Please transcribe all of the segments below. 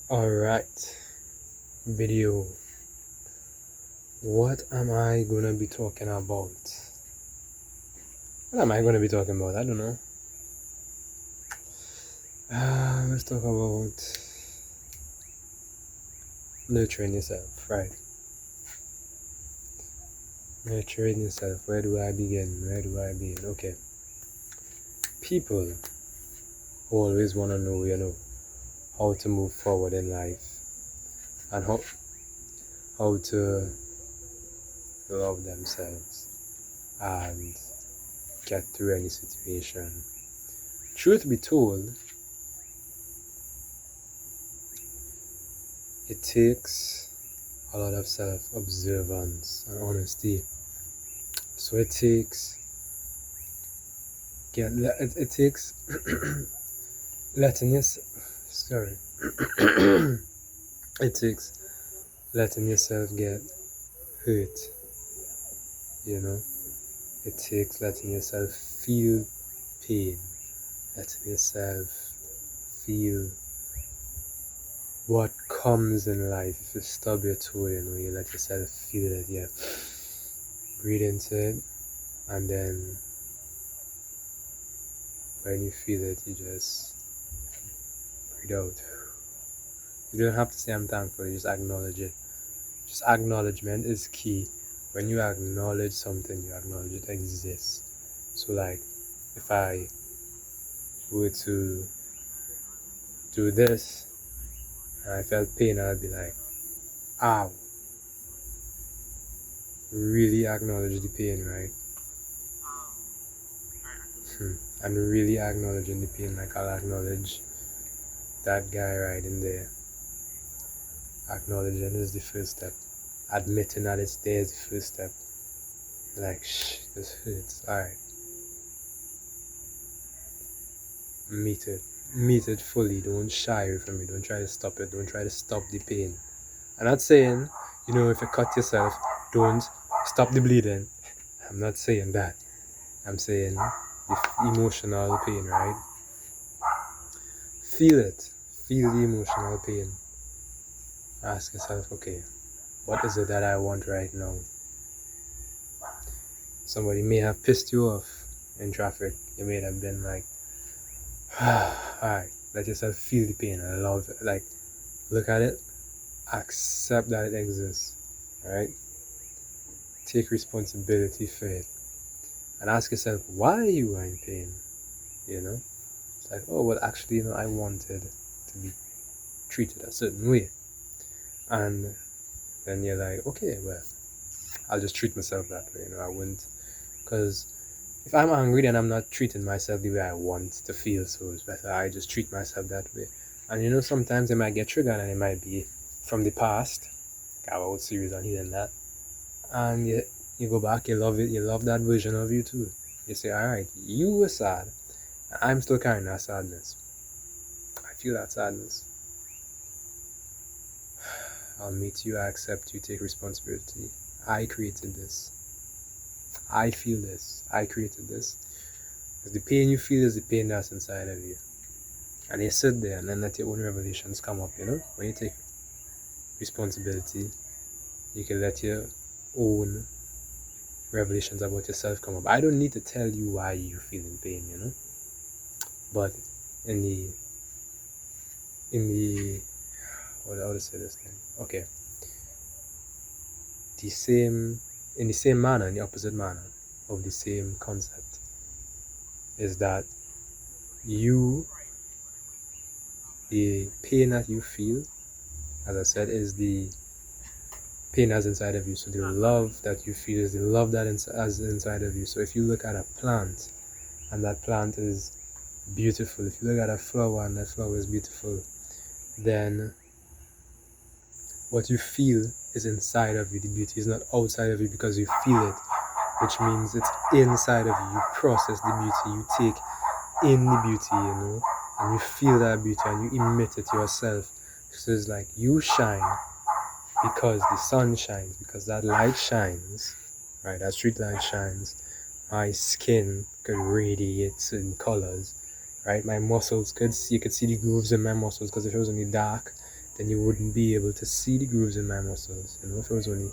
Alright, video. What am I gonna be talking about? What am I gonna be talking about? I don't know. Let's talk about nurturing yourself, right? Nurturing yourself. Where do I begin? Where do I begin? Okay. People always wanna know, how to move forward in life and how to love themselves and get through any situation. Truth be told, it takes a lot of self-observance and honesty. So it takes letting yourself sorry it takes letting yourself get hurt, you know. It takes letting yourself feel pain, letting yourself feel what comes in life. If you stub your toe, you let yourself feel it, yeah. Breathe into it, and then when you feel it, you just breathe out. You don't have to say I'm thankful, you just acknowledge it. Just acknowledgement is key. When you acknowledge something, you acknowledge it exists. So like if I were to do this and I felt pain, I'd be like, ow. Really acknowledge the pain, right? And really acknowledging the pain, like I'll acknowledge that guy right in there. Acknowledging is the first step. Admitting that it's there is the first step. Like, this hurts. Alright. Meet it. Meet it fully. Don't shy away from it. Don't try to stop it. Don't try to stop the pain. I'm not saying, if you cut yourself, don't stop the bleeding. I'm not saying that. I'm saying the emotional pain, right? Feel it. Feel the emotional pain. Ask yourself, okay, what is it that I want right now? Somebody may have pissed you off in traffic. You may have been like, alright, let yourself feel the pain and love it. Like, look at it, accept that it exists, right? Take responsibility for it. And ask yourself, why you are in pain? It's like, oh, well, actually, I wanted to be treated a certain way. And then you're like, okay, well, I'll just treat myself that way. I wouldn't, because if I'm angry, then I'm not treating myself the way I want to feel. So it's better I just treat myself that way. And sometimes it might get triggered, and it might be from the past. Like I was serious on hearing that, and you go back, you love it, you love that version of you too. You say, all right, you were sad, and I'm still carrying that sadness. I feel that sadness. I'll meet you, I accept you, take responsibility. I created this. I feel this. I created this. Because the pain you feel is the pain that's inside of you. And you sit there and then let your own revelations come up, When you take responsibility, you can let your own revelations about yourself come up. I don't need to tell you why you feel in pain, But in the how to say this thing? Okay. In the same manner, in the opposite manner of the same concept, is that the pain that you feel, as I said, is the pain that's inside of you. So the love that you feel is the love that is inside of you. So if you look at a plant and that plant is beautiful, if you look at a flower and that flower is beautiful, then what you feel is inside of you. The beauty is not outside of you because you feel it, which means it's inside of you. You process the beauty, you take in the beauty, and you feel that beauty and you emit it yourself. So it's like you shine because the sun shines, because that light shines, right? That street light shines. My skin could radiate certain colors, right? My muscles you could see the grooves in my muscles because if it was only dark, then you wouldn't be able to see the grooves in my muscles. If it was only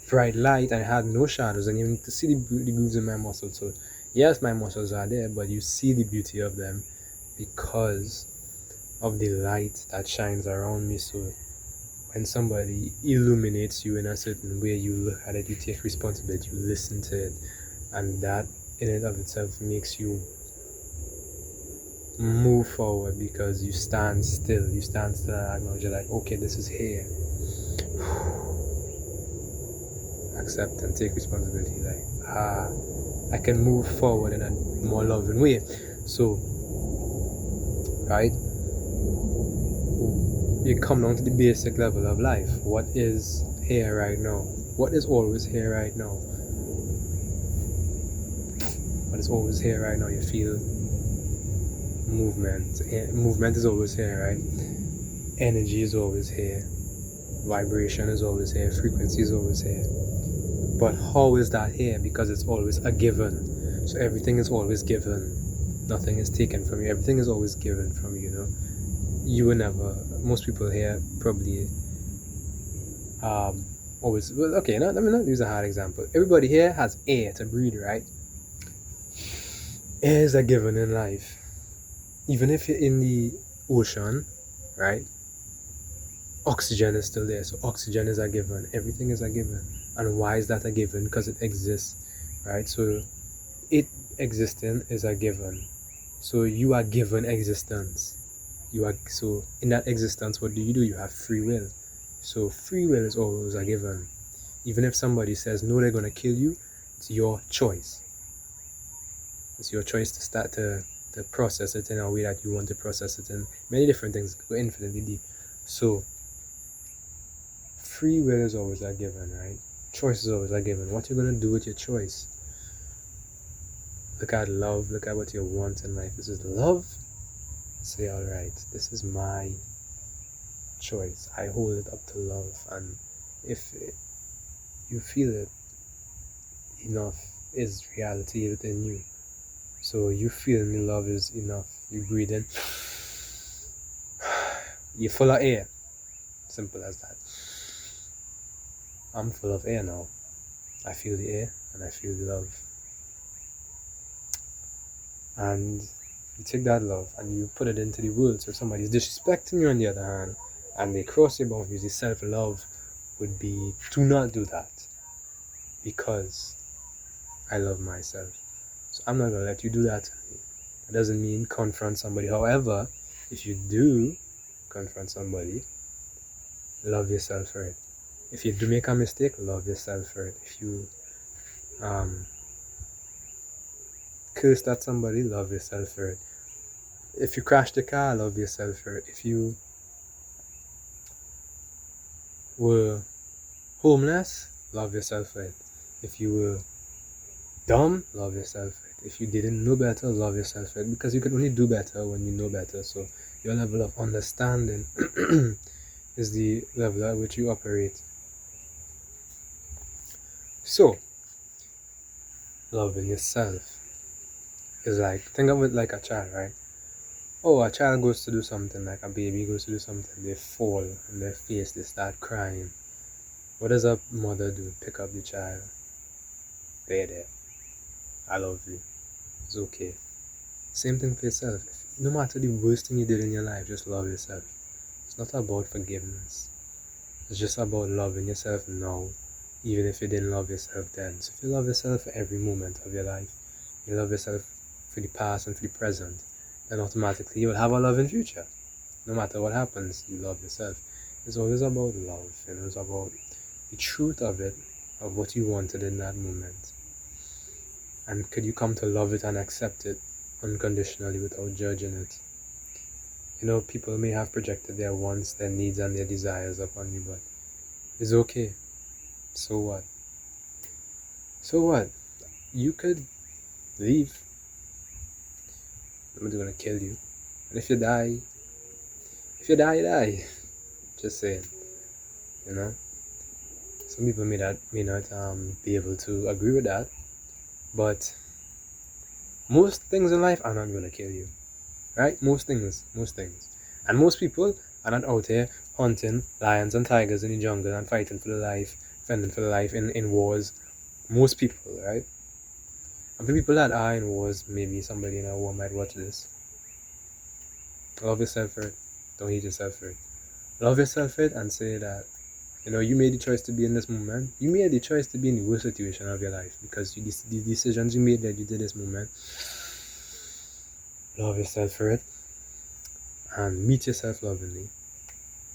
bright light and I had no shadows, then you need to see the grooves in my muscles. So yes, my muscles are there, but you see the beauty of them because of the light that shines around me. So when somebody illuminates you in a certain way, you look at it, you take responsibility, you listen to it, and that in and of itself makes you move forward because you stand still and acknowledge, you're like, okay, this is here. Accept and take responsibility, like, I can move forward in a more loving way. So, right, you come down to the basic level of life. What is here right now? What is always here right now? What is always here right now? You feel movement. Movement is always here, right? Energy is always here. Vibration is always here. Frequency is always here. But how is that here? Because it's always a given. So everything is always given. Nothing is taken from you. Everything is always given from you, You will never, most people here probably always, well, okay, let me not use a hard example. Everybody here has air to breathe, right? Air is a given in life. Even if you're in the ocean, right? Oxygen is still there. So oxygen is a given. Everything is a given. And why is that a given? Because it exists, right? So it existing is a given. So you are given existence. So in that existence, what do? You have free will. So free will is always a given. Even if somebody says no, they're gonna kill you, it's your choice. It's your choice to start to process it in a way that you want to process it in. Many different things go infinitely deep. So free will is always a given, right? Choice is always a given. What you're gonna do with your choice? Look at love. Look at what you want in life. This is love. Say, all right, this is my choice. I hold it up to love, and if you feel it enough, is reality within you. So you feeling the love is enough. You breathe in. You're full of air. Simple as that. I'm full of air now. I feel the air and I feel the love. And you take that love and you put it into the world. So if somebody's disrespecting you on the other hand and they cross your boundaries, the self-love would be to not do that because I love myself. So I'm not going to let you do that to me. That doesn't mean confront somebody. However, if you do confront somebody, love yourself for it. If you do make a mistake, love yourself for it. If you cursed at somebody, love yourself for it. If you crashed the car, love yourself for it. If you were homeless, love yourself for it. If you were dumb, love yourself for it. If you didn't know better, love yourself for it. Because you can only do better when you know better. So your level of understanding is the level at which you operate. So, loving yourself is like, think of it like a child, right? Oh, a child goes to do something, like a baby goes to do something, they fall on their face, they start crying. What does a mother do? Pick up the child. There. I love you. It's okay. Same thing for yourself. No matter the worst thing you did in your life, just love yourself. It's not about forgiveness. It's just about loving yourself now, even if you didn't love yourself then. So if you love yourself for every moment of your life, you love yourself for the past and for the present, then automatically you will have a loving future. No matter what happens, you love yourself. It's always about love, it's about the truth of it, of what you wanted in that moment. And could you come to love it and accept it unconditionally without judging it? People may have projected their wants, their needs, and their desires upon you, but it's okay. So what? So what? You could leave. Nobody's gonna kill you. And if you die, you die. Just saying. Some people may not be able to agree with that, but most things in life are not gonna kill you, right? Most things, and most people are not out here. hunting lions and tigers in the jungle and fighting for the life, fending for the life in wars. Most people, right? And for people that are in wars, maybe somebody in a war might watch this. Love yourself for it. Don't hate yourself for it. Love yourself for it and say that, you made the choice to be in this moment. You made the choice to be in the worst situation of your life because the decisions you made that you did this moment. Love yourself for it and meet yourself lovingly.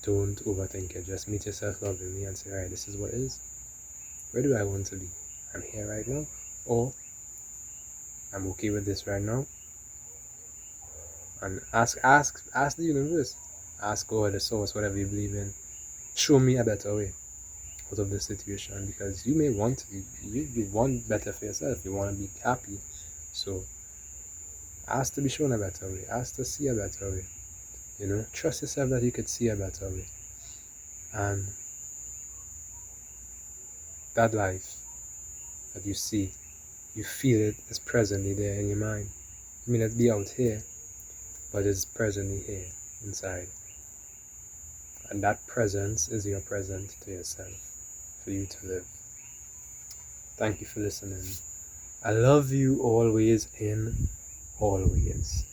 Don't overthink it. Just meet yourself lovingly and say, all right, this is what it is. Where do I want to be? I'm here right now, or I'm okay with this right now. And ask the universe, ask God, the source, whatever you believe in, show me a better way out of this situation, because you may want you want better for yourself. You want to be happy, so ask to be shown a better way. Ask to see a better way. Trust yourself that you could see a better way, and that life that you see, you feel it is presently there in your mind. It may not be out here, but it's presently here inside. And that presence is your present to yourself for you to live. Thank you for listening. I love you always in always.